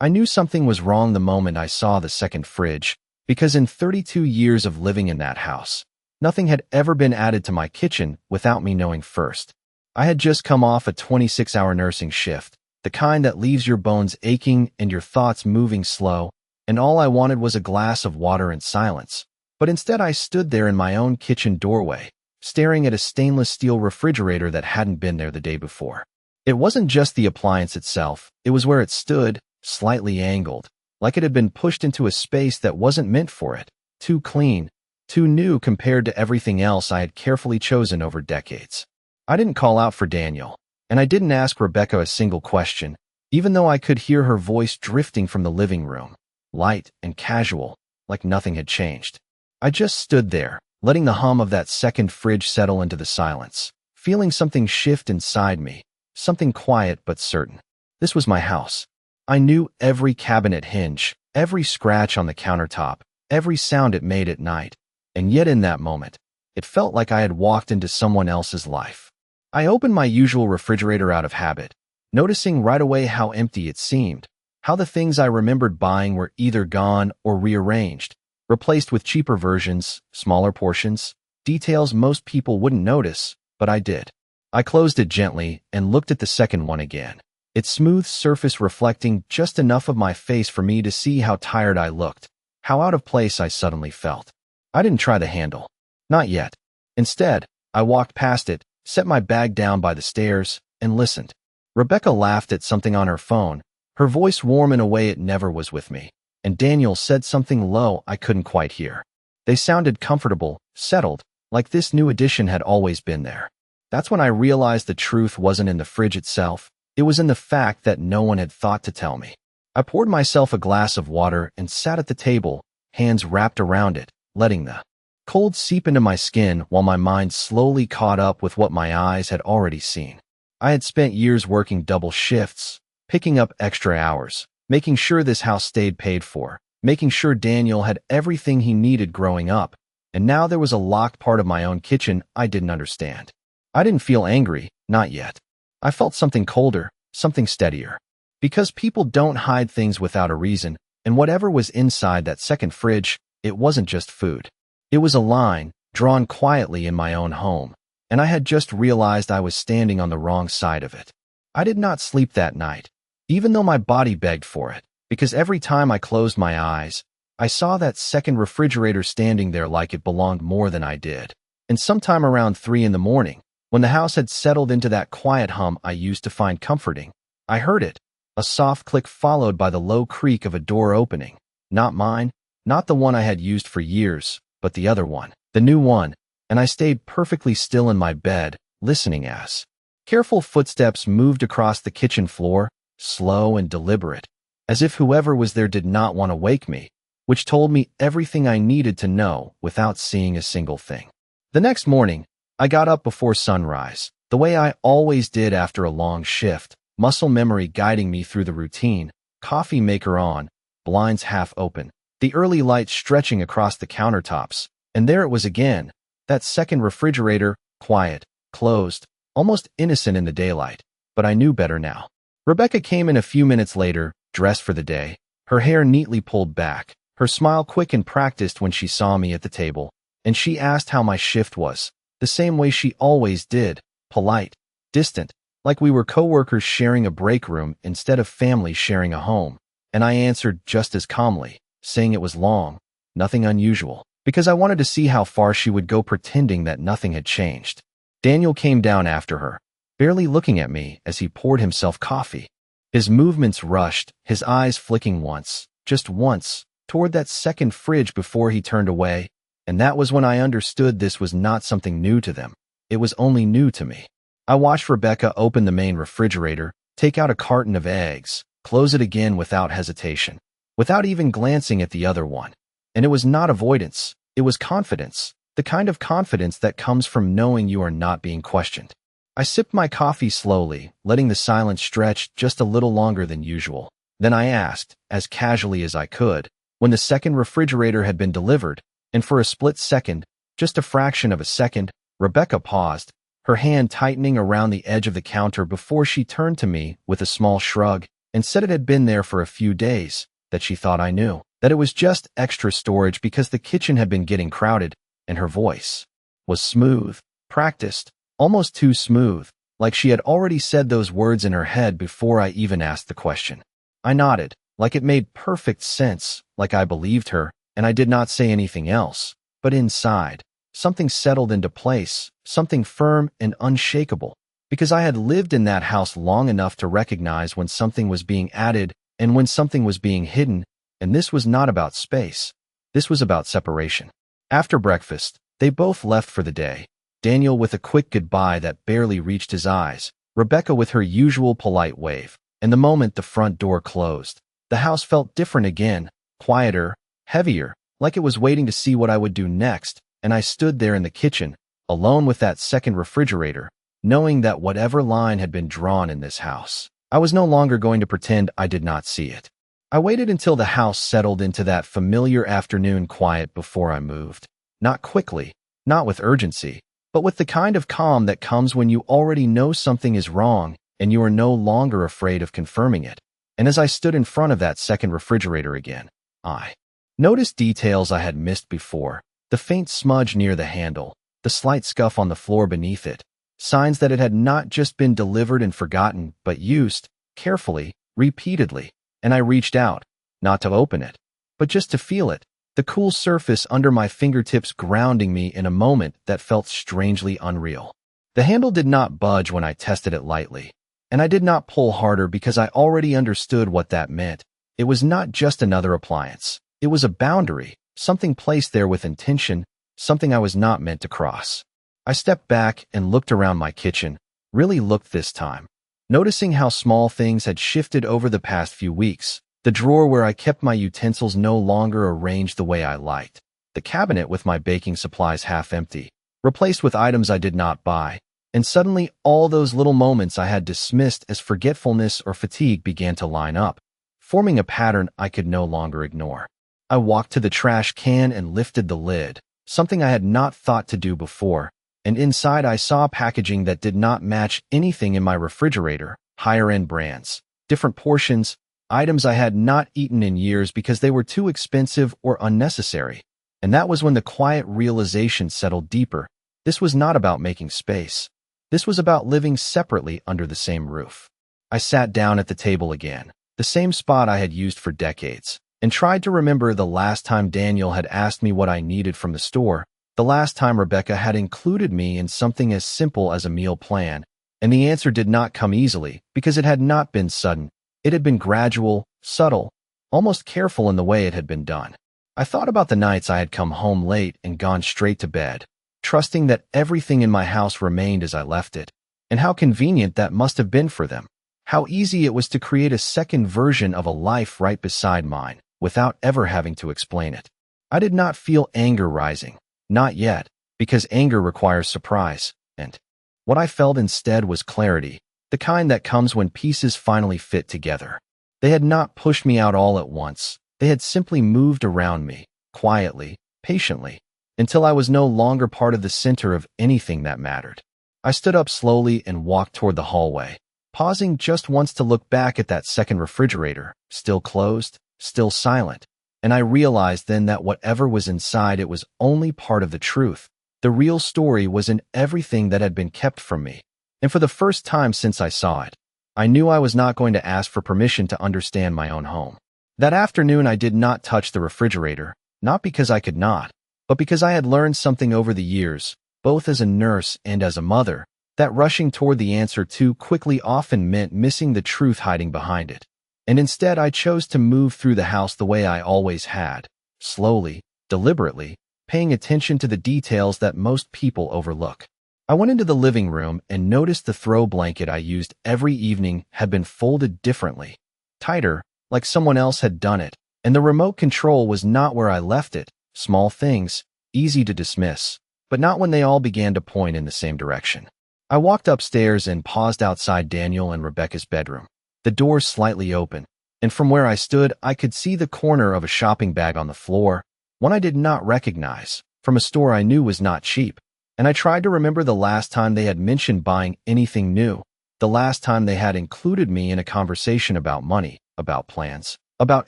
I knew something was wrong the moment I saw the second fridge, because in 32 years of living in that house, nothing had ever been added to my kitchen without me knowing first. I had just come off a 26-hour nursing shift, the kind that leaves your bones aching and your thoughts moving slow, and all I wanted was a glass of water and silence. But instead I stood there in my own kitchen doorway, staring at a stainless steel refrigerator that hadn't been there the day before. It wasn't just the appliance itself, it was where it stood, slightly angled, like it had been pushed into a space that wasn't meant for it, too clean, too new compared to everything else I had carefully chosen over decades. I didn't call out for Daniel, and I didn't ask Rebecca a single question, even though I could hear her voice drifting from the living room, light and casual, like nothing had changed. I just stood there, letting the hum of that second fridge settle into the silence, feeling something shift inside me, something quiet but certain. This was my house. I knew every cabinet hinge, every scratch on the countertop, every sound it made at night, and yet in that moment, it felt like I had walked into someone else's life. I opened my usual refrigerator out of habit, noticing right away how empty it seemed, how the things I remembered buying were either gone or rearranged, replaced with cheaper versions, smaller portions, details most people wouldn't notice, but I did. I closed it gently and looked at the second one again, its smooth surface reflecting just enough of my face for me to see how tired I looked, how out of place I suddenly felt. I didn't try the handle. Not yet. Instead, I walked past it, set my bag down by the stairs, and listened. Rebecca laughed at something on her phone, her voice warm in a way it never was with me, and Daniel said something low I couldn't quite hear. They sounded comfortable, settled, like this new addition had always been there. That's when I realized the truth wasn't in the fridge itself, it was in the fact that no one had thought to tell me. I poured myself a glass of water and sat at the table, hands wrapped around it, letting the cold seep into my skin while my mind slowly caught up with what my eyes had already seen. I had spent years working double shifts, picking up extra hours, making sure this house stayed paid for, making sure Daniel had everything he needed growing up, and now there was a locked part of my own kitchen I didn't understand. I didn't feel angry, not yet. I felt something colder, something steadier. Because people don't hide things without a reason, and whatever was inside that second fridge, it wasn't just food. It was a line, drawn quietly in my own home, and I had just realized I was standing on the wrong side of it. I did not sleep that night, even though my body begged for it, because every time I closed my eyes, I saw that second refrigerator standing there like it belonged more than I did. And sometime around 3 in the morning, when the house had settled into that quiet hum I used to find comforting, I heard it, a soft click followed by the low creak of a door opening. Not mine, not the one I had used for years, but the other one, the new one, and I stayed perfectly still in my bed, listening as careful footsteps moved across the kitchen floor, slow and deliberate, as if whoever was there did not want to wake me, which told me everything I needed to know without seeing a single thing. The next morning, I got up before sunrise, the way I always did after a long shift, muscle memory guiding me through the routine, coffee maker on, blinds half open, the early light stretching across the countertops, and there it was again, that second refrigerator, quiet, closed, almost innocent in the daylight, but I knew better now. Rebecca came in a few minutes later, dressed for the day, her hair neatly pulled back, her smile quick and practiced when she saw me at the table, and she asked how my shift was, the same way she always did, polite, distant, like we were coworkers sharing a break room instead of family sharing a home, and I answered just as calmly, saying it was long, nothing unusual, because I wanted to see how far she would go pretending that nothing had changed. Daniel came down after her, barely looking at me as he poured himself coffee. His movements rushed, his eyes flicking once, just once, toward that second fridge before he turned away, and that was when I understood this was not something new to them. It was only new to me. I watched Rebecca open the main refrigerator, take out a carton of eggs, close it again without hesitation, without even glancing at the other one. And it was not avoidance, it was confidence, the kind of confidence that comes from knowing you are not being questioned. I sipped my coffee slowly, letting the silence stretch just a little longer than usual. Then I asked, as casually as I could, when the second refrigerator had been delivered, and for a split second, just a fraction of a second, Rebecca paused, her hand tightening around the edge of the counter before she turned to me with a small shrug. and said it had been there for a few days, that she thought I knew, that it was just extra storage because the kitchen had been getting crowded, and her voice was smooth, practiced, almost too smooth, like she had already said those words in her head before I even asked the question. I nodded, like it made perfect sense, like I believed her, and I did not say anything else. But inside, something settled into place, something firm and unshakable, because I had lived in that house long enough to recognize when something was being added and when something was being hidden, and this was not about space. This was about separation. After breakfast, they both left for the day, Daniel with a quick goodbye that barely reached his eyes, Rebecca with her usual polite wave, and the moment the front door closed, the house felt different again, quieter, heavier, like it was waiting to see what I would do next, and I stood there in the kitchen, alone with that second refrigerator, knowing that whatever line had been drawn in this house, I was no longer going to pretend I did not see it. I waited until the house settled into that familiar afternoon quiet before I moved. Not quickly, not with urgency, but with the kind of calm that comes when you already know something is wrong and you are no longer afraid of confirming it. And as I stood in front of that second refrigerator again, I noticed details I had missed before, the faint smudge near the handle, the slight scuff on the floor beneath it, signs that it had not just been delivered and forgotten, but used, carefully, repeatedly. And I reached out, not to open it, but just to feel it, the cool surface under my fingertips grounding me in a moment that felt strangely unreal. The handle did not budge when I tested it lightly, and I did not pull harder because I already understood what that meant. It was not just another appliance. It was a boundary, something placed there with intention, something I was not meant to cross. I stepped back and looked around my kitchen, really looked this time, noticing how small things had shifted over the past few weeks. The drawer where I kept my utensils no longer arranged the way I liked. The cabinet with my baking supplies half empty, replaced with items I did not buy. And suddenly all those little moments I had dismissed as forgetfulness or fatigue began to line up, forming a pattern I could no longer ignore. I walked to the trash can and lifted the lid, something I had not thought to do before, and inside I saw packaging that did not match anything in my refrigerator, higher-end brands, different portions, items I had not eaten in years because they were too expensive or unnecessary. And that was when the quiet realization settled deeper. This was not about making space. This was about living separately under the same roof. I sat down at the table again, the same spot I had used for decades, and tried to remember the last time Daniel had asked me what I needed from the store, the last time Rebecca had included me in something as simple as a meal plan, and the answer did not come easily because it had not been sudden. It had been gradual, subtle, almost careful in the way it had been done. I thought about the nights I had come home late and gone straight to bed, trusting that everything in my house remained as I left it, and how convenient that must have been for them. How easy it was to create a second version of a life right beside mine, without ever having to explain it. I did not feel anger rising, not yet, because anger requires surprise, and what I felt instead was clarity, the kind that comes when pieces finally fit together. They had not pushed me out all at once. They had simply moved around me, quietly, patiently, until I was no longer part of the center of anything that mattered. I stood up slowly and walked toward the hallway, pausing just once to look back at that second refrigerator, still closed, still silent, and I realized then that whatever was inside it was only part of the truth. The real story was in everything that had been kept from me. And for the first time since I saw it, I knew I was not going to ask for permission to understand my own home. That afternoon I did not touch the refrigerator, not because I could not, but because I had learned something over the years, both as a nurse and as a mother, that rushing toward the answer too quickly often meant missing the truth hiding behind it. And instead I chose to move through the house the way I always had, slowly, deliberately, paying attention to the details that most people overlook. I went into the living room and noticed the throw blanket I used every evening had been folded differently, tighter, like someone else had done it, and the remote control was not where I left it. Small things, easy to dismiss, but not when they all began to point in the same direction. I walked upstairs and paused outside Daniel and Rebecca's bedroom, the door slightly open, and from where I stood I could see the corner of a shopping bag on the floor, one I did not recognize, from a store I knew was not cheap. And I tried to remember the last time they had mentioned buying anything new, the the last time they had included me in a conversation about money, about plans, about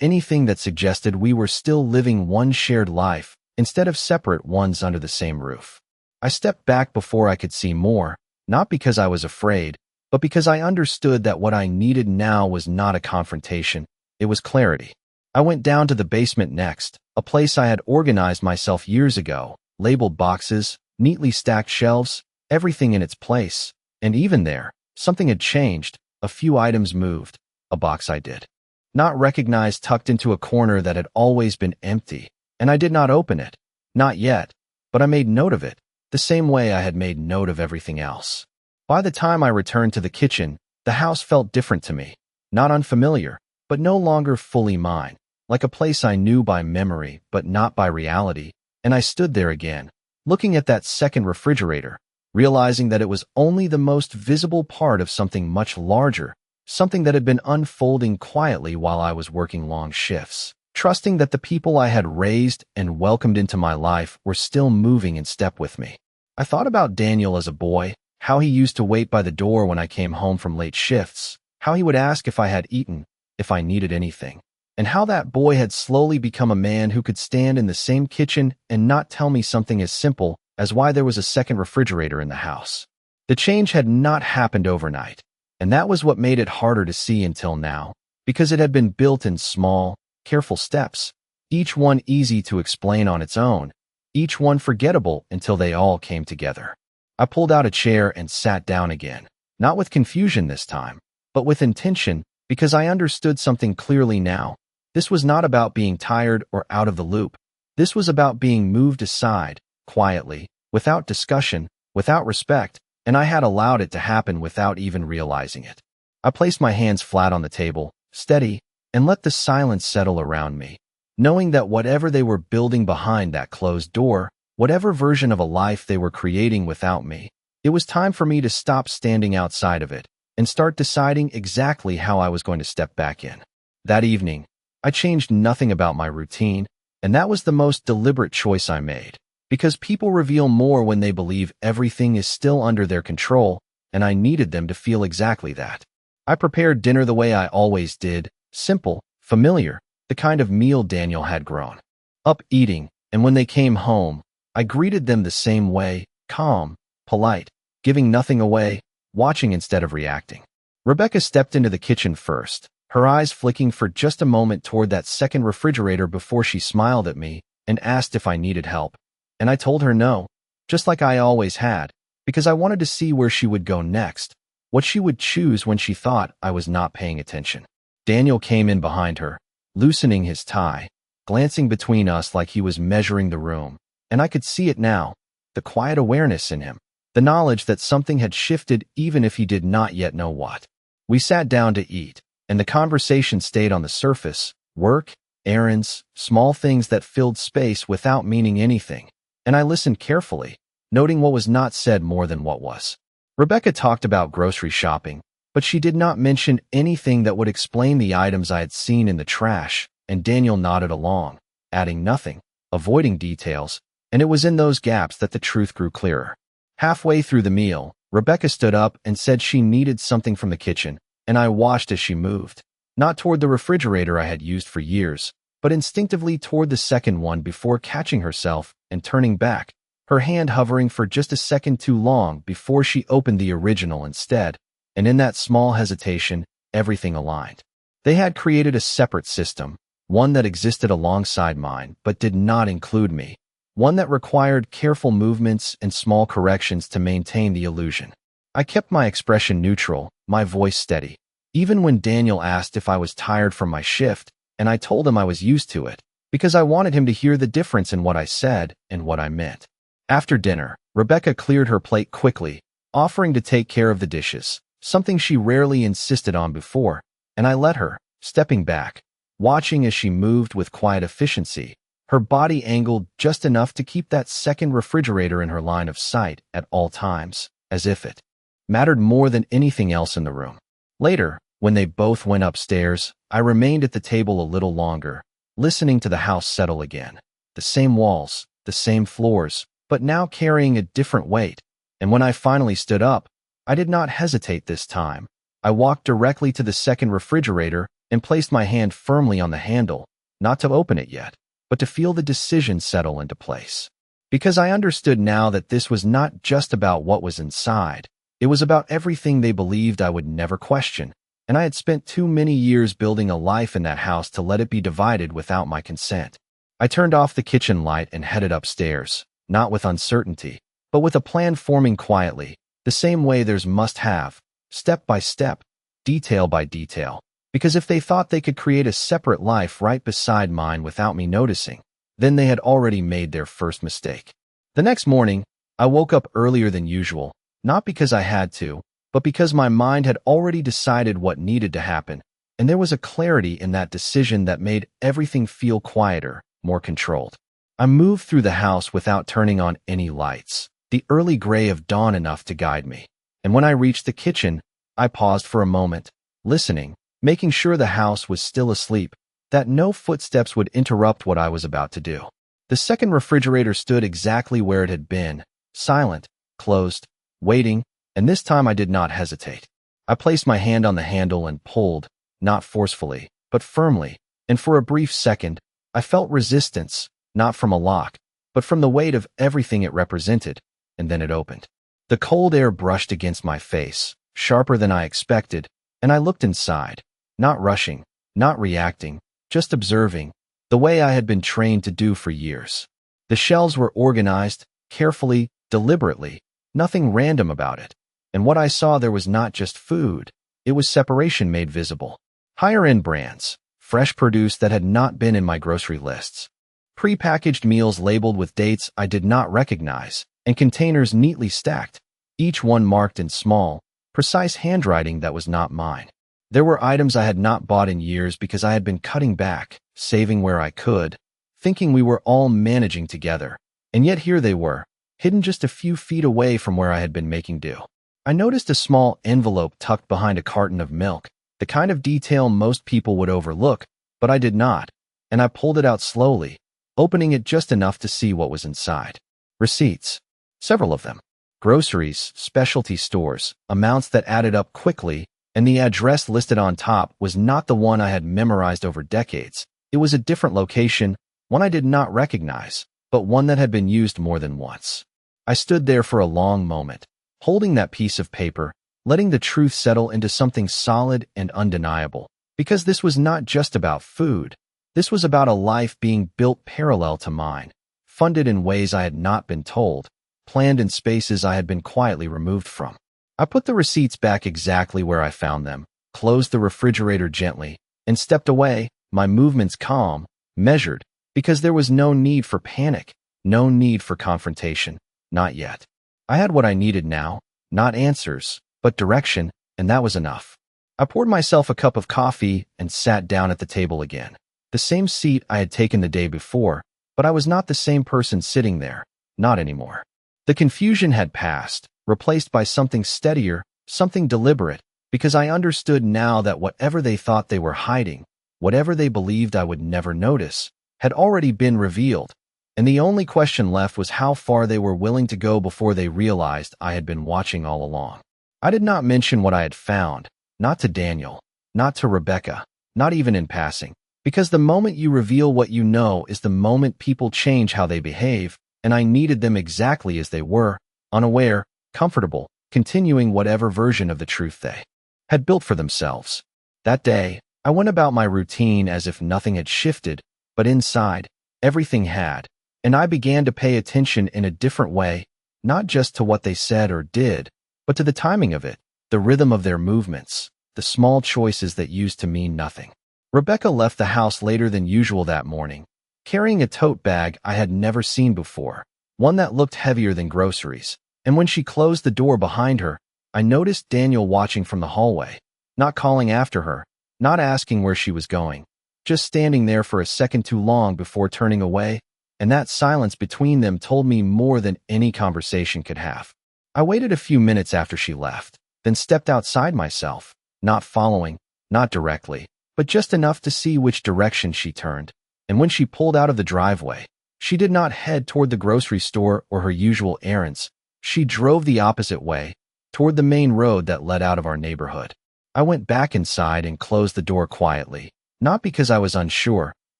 anything that suggested we were still living one shared life instead of separate ones under the same roof. I stepped back before I could see more, not because I was afraid, but because I understood that what I needed now was not a confrontation, it was clarity. I went down to the basement next, a place I had organized myself years ago, labeled boxes, neatly stacked shelves, everything in its place. And even there, something had changed. A few items moved. A box I did not recognize tucked into a corner that had always been empty, and I did not open it. Not yet, but I made note of it, the same way I had made note of everything else. By the time I returned to the kitchen, the house felt different to me, not unfamiliar, but no longer fully mine, like a place I knew by memory but not by reality, and I stood there again, looking at that second refrigerator, realizing that it was only the most visible part of something much larger, something that had been unfolding quietly while I was working long shifts, trusting that the people I had raised and welcomed into my life were still moving in step with me. I thought about Daniel as a boy, how he used to wait by the door when I came home from late shifts, how he would ask if I had eaten, if I needed anything, and how that boy had slowly become a man who could stand in the same kitchen and not tell me something as simple as why there was a second refrigerator in the house. The change had not happened overnight, and that was what made it harder to see until now, because it had been built in small, careful steps, each one easy to explain on its own, each one forgettable until they all came together. I pulled out a chair and sat down again, not with confusion this time, but with intention, because I understood something clearly now. This was not about being tired or out of the loop. This was about being moved aside, quietly, without discussion, without respect, and I had allowed it to happen without even realizing it. I placed my hands flat on the table, steady, and let the silence settle around me, knowing that whatever they were building behind that closed door, whatever version of a life they were creating without me, it was time for me to stop standing outside of it and start deciding exactly how I was going to step back in. That evening, I changed nothing about my routine, and that was the most deliberate choice I made, because people reveal more when they believe everything is still under their control, and I needed them to feel exactly that. I prepared dinner the way I always did, simple, familiar, the kind of meal Daniel had grown up eating, and when they came home, I greeted them the same way, calm, polite, giving nothing away, watching instead of reacting. Rebecca stepped into the kitchen first, her eyes flicking for just a moment toward that second refrigerator before she smiled at me and asked if I needed help. And I told her no, just like I always had, because I wanted to see where she would go next, what she would choose when she thought I was not paying attention. Daniel came in behind her, loosening his tie, glancing between us like he was measuring the room. And I could see it now, the quiet awareness in him, the knowledge that something had shifted even if he did not yet know what. We sat down to eat, and the conversation stayed on the surface, work, errands, small things that filled space without meaning anything, and I listened carefully, noting what was not said more than what was. Rebecca talked about grocery shopping, but she did not mention anything that would explain the items I had seen in the trash, and Daniel nodded along, adding nothing, avoiding details, and it was in those gaps that the truth grew clearer. Halfway through the meal, Rebecca stood up and said she needed something from the kitchen, and I watched as she moved, not toward the refrigerator I had used for years, but instinctively toward the second one before catching herself and turning back, her hand hovering for just a second too long before she opened the original instead, and in that small hesitation, everything aligned. They had created a separate system, one that existed alongside mine but did not include me, one that required careful movements and small corrections to maintain the illusion. I kept my expression neutral, my voice steady, even when Daniel asked if I was tired from my shift, and I told him I was used to it, because I wanted him to hear the difference in what I said and what I meant. After dinner, Rebecca cleared her plate quickly, offering to take care of the dishes, something she rarely insisted on before, and I let her, stepping back, watching as she moved with quiet efficiency, her body angled just enough to keep that second refrigerator in her line of sight at all times, as if it mattered more than anything else in the room. Later, when they both went upstairs, I remained at the table a little longer, listening to the house settle again. The same walls, the same floors, but now carrying a different weight. And when I finally stood up, I did not hesitate this time. I walked directly to the second refrigerator and placed my hand firmly on the handle, not to open it yet, but to feel the decision settle into place. Because I understood now that this was not just about what was inside. It was about everything they believed I would never question, and I had spent too many years building a life in that house to let it be divided without my consent. I turned off the kitchen light and headed upstairs, not with uncertainty, but with a plan forming quietly, the same way theirs must have, step by step, detail by detail, because if they thought they could create a separate life right beside mine without me noticing, then they had already made their first mistake. The next morning, I woke up earlier than usual, not because I had to, but because my mind had already decided what needed to happen, and there was a clarity in that decision that made everything feel quieter, more controlled. I moved through the house without turning on any lights, the early gray of dawn enough to guide me. And when I reached the kitchen, I paused for a moment, listening, making sure the house was still asleep, that no footsteps would interrupt what I was about to do. The second refrigerator stood exactly where it had been, silent, closed, waiting, and this time I did not hesitate. I placed my hand on the handle and pulled, not forcefully, but firmly, and for a brief second, I felt resistance, not from a lock, but from the weight of everything it represented, and then it opened. The cold air brushed against my face, sharper than I expected, and I looked inside, not rushing, not reacting, just observing, the way I had been trained to do for years. The shelves were organized, carefully, deliberately, nothing random about it. And what I saw there was not just food, it was separation made visible. Higher-end brands, fresh produce that had not been in my grocery lists, pre-packaged meals labeled with dates I did not recognize, and containers neatly stacked, each one marked in small, precise handwriting that was not mine. There were items I had not bought in years because I had been cutting back, saving where I could, thinking we were all managing together, and yet here they were, hidden just a few feet away from where I had been making do. I noticed a small envelope tucked behind a carton of milk, the kind of detail most people would overlook, but I did not, and I pulled it out slowly, opening it just enough to see what was inside. Receipts. Several of them. Groceries, specialty stores, amounts that added up quickly, and the address listed on top was not the one I had memorized over decades. It was a different location, one I did not recognize, but one that had been used more than once. I stood there for a long moment, holding that piece of paper, letting the truth settle into something solid and undeniable, because this was not just about food. This was about a life being built parallel to mine, funded in ways I had not been told, planned in spaces I had been quietly removed from. I put the receipts back exactly where I found them, closed the refrigerator gently, and stepped away, my movements calm, measured, because there was no need for panic, no need for confrontation, not yet. I had what I needed now, not answers, but direction, and that was enough. I poured myself a cup of coffee and sat down at the table again. The same seat I had taken the day before, but I was not the same person sitting there, not anymore. The confusion had passed, replaced by something steadier, something deliberate, because I understood now that whatever they thought they were hiding, whatever they believed I would never notice, had already been revealed, and the only question left was how far they were willing to go before they realized I had been watching all along. I did not mention what I had found, not to Daniel, not to Rebecca, not even in passing, because the moment you reveal what you know is the moment people change how they behave, and I needed them exactly as they were, unaware, comfortable, continuing whatever version of the truth they had built for themselves. That day, I went about my routine as if nothing had shifted, but inside, everything had, and I began to pay attention in a different way, not just to what they said or did, but to the timing of it, the rhythm of their movements, the small choices that used to mean nothing. Rebecca left the house later than usual that morning, carrying a tote bag I had never seen before, one that looked heavier than groceries, and when she closed the door behind her, I noticed Daniel watching from the hallway, not calling after her, not asking where she was going, just standing there for a second too long before turning away, and that silence between them told me more than any conversation could have. I waited a few minutes after she left, then stepped outside myself, not following, not directly, but just enough to see which direction she turned, and when she pulled out of the driveway, she did not head toward the grocery store or her usual errands. She drove the opposite way, toward the main road that led out of our neighborhood. I went back inside and closed the door quietly, not because I was unsure,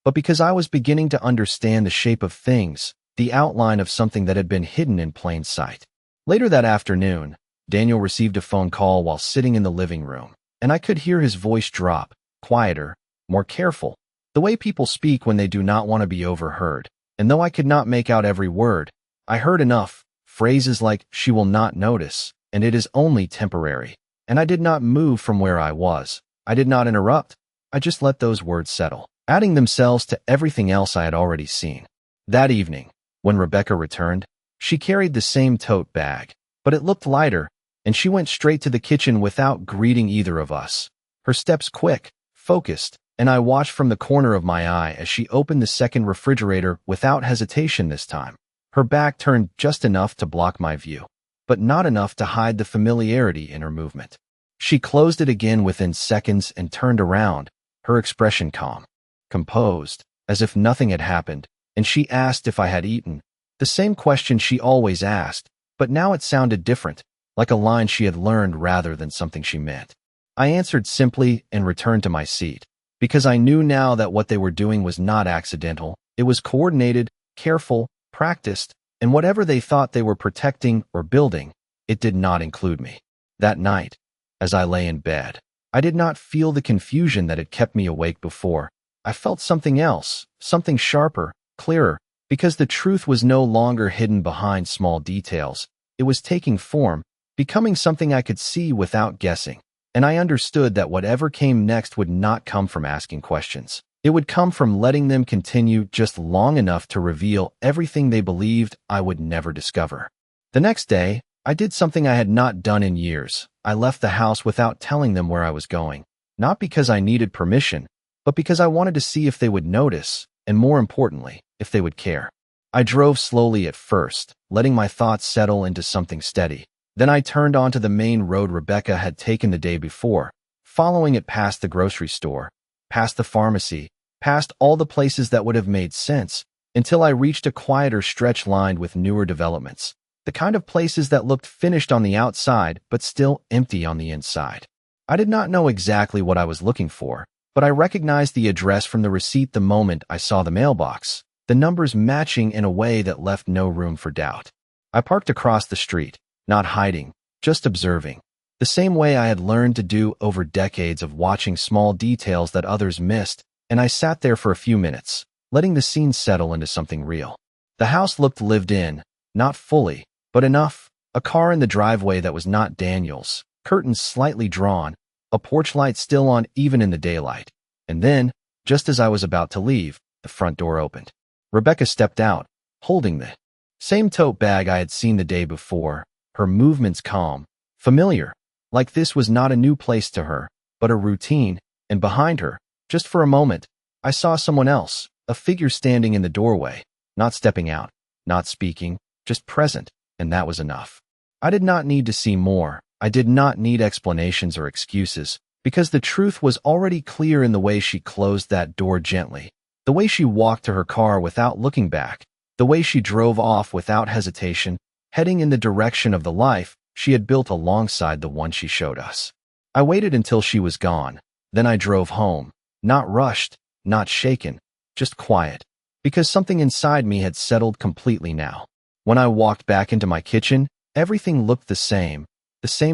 but because I was beginning to understand the shape of things, the outline of something that had been hidden in plain sight. Later that afternoon, Daniel received a phone call while sitting in the living room, and I could hear his voice drop, quieter, more careful, the way people speak when they do not want to be overheard. And though I could not make out every word, I heard enough, phrases like, "She will not notice," and "it is only temporary." And I did not move from where I was. I did not interrupt. I just let those words settle, adding themselves to everything else I had already seen. That evening, when Rebecca returned, she carried the same tote bag, but it looked lighter, and she went straight to the kitchen without greeting either of us. Her steps quick, focused, and I watched from the corner of my eye as she opened the second refrigerator without hesitation this time. Her back turned just enough to block my view, but not enough to hide the familiarity in her movement. She closed it again within seconds and turned around, her expression calm, composed, as if nothing had happened, and she asked if I had eaten, the same question she always asked, but now it sounded different, like a line she had learned rather than something she meant. I answered simply and returned to my seat, because I knew now that what they were doing was not accidental. It was coordinated, careful, practiced, and whatever they thought they were protecting or building, it did not include me. That night, as I lay in bed, I did not feel the confusion that had kept me awake before. I felt something else, something sharper, clearer, because the truth was no longer hidden behind small details. It was taking form, becoming something I could see without guessing. And I understood that whatever came next would not come from asking questions. It would come from letting them continue just long enough to reveal everything they believed I would never discover. The next day, I did something I had not done in years. I left the house without telling them where I was going, not because I needed permission, but because I wanted to see if they would notice, and more importantly, if they would care. I drove slowly at first, letting my thoughts settle into something steady. Then I turned onto the main road Rebecca had taken the day before, following it past the grocery store, past the pharmacy, past all the places that would have made sense, until I reached a quieter stretch lined with newer developments, the kind of places that looked finished on the outside but still empty on the inside. I did not know exactly what I was looking for, but I recognized the address from the receipt the moment I saw the mailbox, the numbers matching in a way that left no room for doubt. I parked across the street, not hiding, just observing, the same way I had learned to do over decades of watching small details that others missed, and I sat there for a few minutes, letting the scene settle into something real. The house looked lived in, not fully, but enough. A car in the driveway that was not Daniel's, curtains slightly drawn, a porch light still on even in the daylight. And then, just as I was about to leave, the front door opened. Rebecca stepped out, holding the same tote bag I had seen the day before, her movements calm, familiar, like this was not a new place to her, but a routine, and behind her, just for a moment, I saw someone else, a figure standing in the doorway, not stepping out, not speaking, just present, and that was enough. I did not need to see more. I did not need explanations or excuses, because the truth was already clear in the way she closed that door gently, the way she walked to her car without looking back, the way she drove off without hesitation, heading in the direction of the life she had built alongside the one she showed us. I waited until she was gone, then I drove home, not rushed, not shaken, just quiet, because something inside me had settled completely now. When I walked back into my kitchen, everything looked the same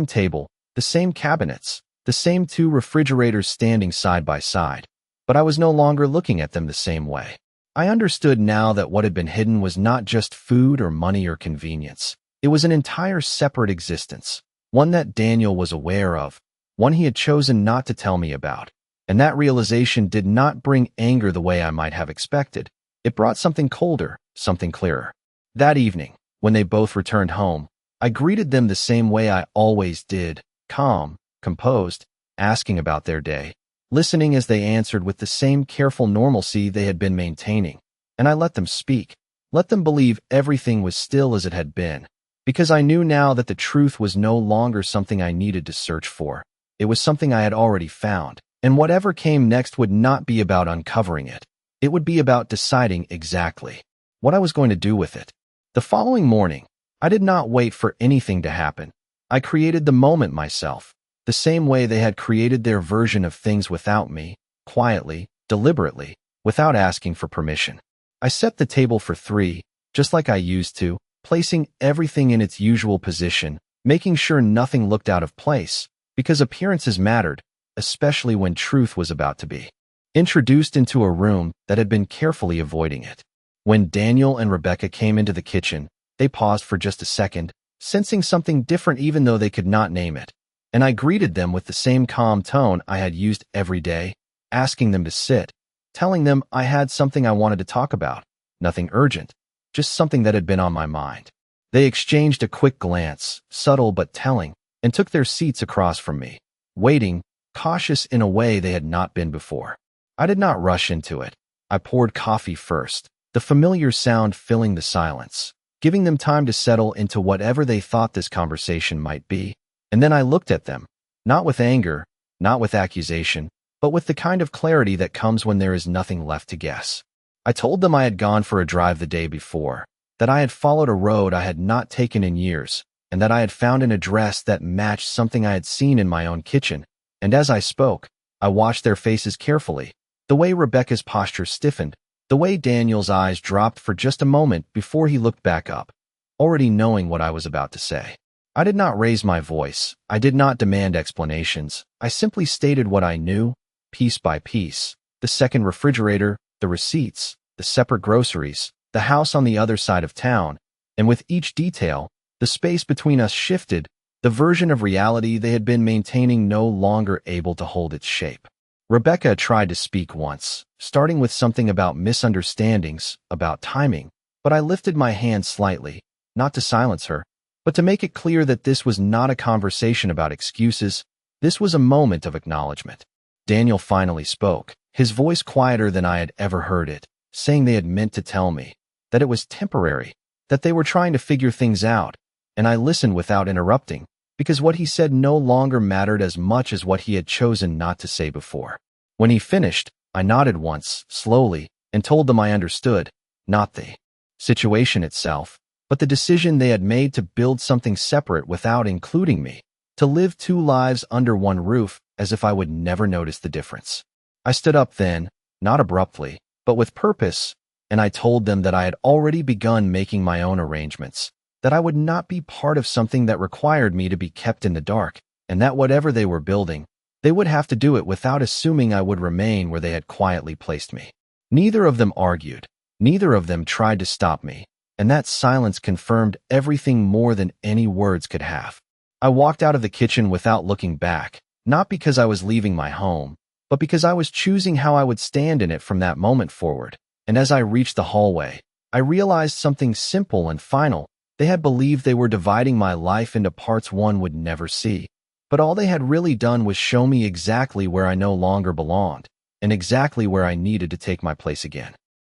table, the same cabinets, the same two refrigerators standing side by side, but I was no longer looking at them the same way. I understood now that what had been hidden was not just food or money or convenience. It was an entire separate existence, one that Daniel was aware of, one he had chosen not to tell me about. And that realization did not bring anger the way I might have expected. It brought something colder, something clearer. That evening, when they both returned home, I greeted them the same way I always did, calm, composed, asking about their day, listening as they answered with the same careful normalcy they had been maintaining. And I let them speak, let them believe everything was still as it had been, because I knew now that the truth was no longer something I needed to search for. It was something I had already found, and whatever came next would not be about uncovering it. It would be about deciding exactly what I was going to do with it. The following morning, I did not wait for anything to happen. I created the moment myself, the same way they had created their version of things without me, quietly, deliberately, without asking for permission. I set the table for three, just like I used to, placing everything in its usual position, making sure nothing looked out of place, because appearances mattered, especially when truth was about to be introduced into a room that had been carefully avoiding it. When Daniel and Rebecca came into the kitchen, they paused for just a second, sensing something different even though they could not name it. And I greeted them with the same calm tone I had used every day, asking them to sit, telling them I had something I wanted to talk about, nothing urgent, just something that had been on my mind. They exchanged a quick glance, subtle but telling, and took their seats across from me, waiting, cautious in a way they had not been before. I did not rush into it. I poured coffee first, the familiar sound filling the silence, giving them time to settle into whatever they thought this conversation might be. And then I looked at them, not with anger, not with accusation, but with the kind of clarity that comes when there is nothing left to guess. I told them I had gone for a drive the day before, that I had followed a road I had not taken in years, and that I had found an address that matched something I had seen in my own kitchen. And as I spoke, I watched their faces carefully, the way Rebecca's posture stiffened, the way Daniel's eyes dropped for just a moment before he looked back up, already knowing what I was about to say. I did not raise my voice. I did not demand explanations. I simply stated what I knew, piece by piece. The second refrigerator, the receipts, the separate groceries, the house on the other side of town, and with each detail, the space between us shifted, the version of reality they had been maintaining no longer able to hold its shape. Rebecca tried to speak once, starting with something about misunderstandings, about timing, but I lifted my hand slightly, not to silence her, but to make it clear that this was not a conversation about excuses. This was a moment of acknowledgement. Daniel finally spoke, his voice quieter than I had ever heard it, saying they had meant to tell me, that it was temporary, that they were trying to figure things out, and I listened without interrupting, because what he said no longer mattered as much as what he had chosen not to say before. When he finished, I nodded once, slowly, and told them I understood, not the situation itself, but the decision they had made to build something separate without including me, to live two lives under one roof as if I would never notice the difference. I stood up then, not abruptly, but with purpose, and I told them that I had already begun making my own arrangements, that I would not be part of something that required me to be kept in the dark, and that whatever they were building, they would have to do it without assuming I would remain where they had quietly placed me. Neither of them argued. Neither of them tried to stop me, and that silence confirmed everything more than any words could have. I walked out of the kitchen without looking back, not because I was leaving my home, but because I was choosing how I would stand in it from that moment forward. And as I reached the hallway, I realized something simple and final. They had believed they were dividing my life into parts one would never see. But all they had really done was show me exactly where I no longer belonged, and exactly where I needed to take my place again.